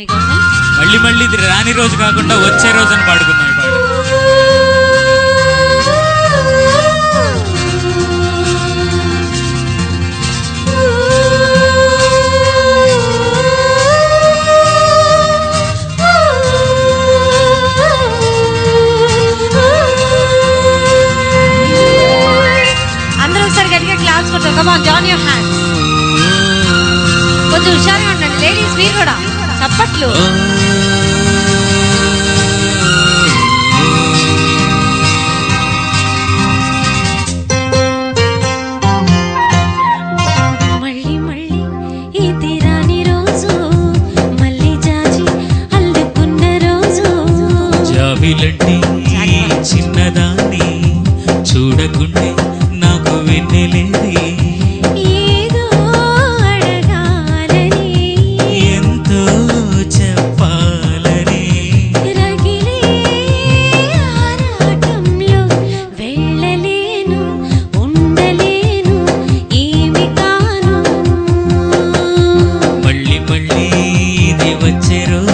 మళ్ళీ మళ్ళీ ఇది రాని రోజు కాకుండా వచ్చే రోజు అని పాడుకుందాం ఈ పాట. అందరూ ఒకసారి గట్టిగా క్లాస్ కొట్టారు. Come on, join your hands. కొంచెం హుషారుగా ఉండండి లేడీస్, మీరు కూడా చప్పట్లు. మళ్ళీ మళ్ళీ ఇది రాని రోజు, మళ్ళీ జాజి అల్లుకున్న రోజు. జాబిలంటే చిన్నదాన్ని చూడకుంటే నాకు వెన్నెలేది, ఏదో అడగాలని ఎంతో చెప్పాలని, రగిలే ఆరాటంలో వెళ్ళలేను, ఉండలేను, ఏమి కాను. మళ్ళీ మళ్ళీ ఇది వచ్చే రోజు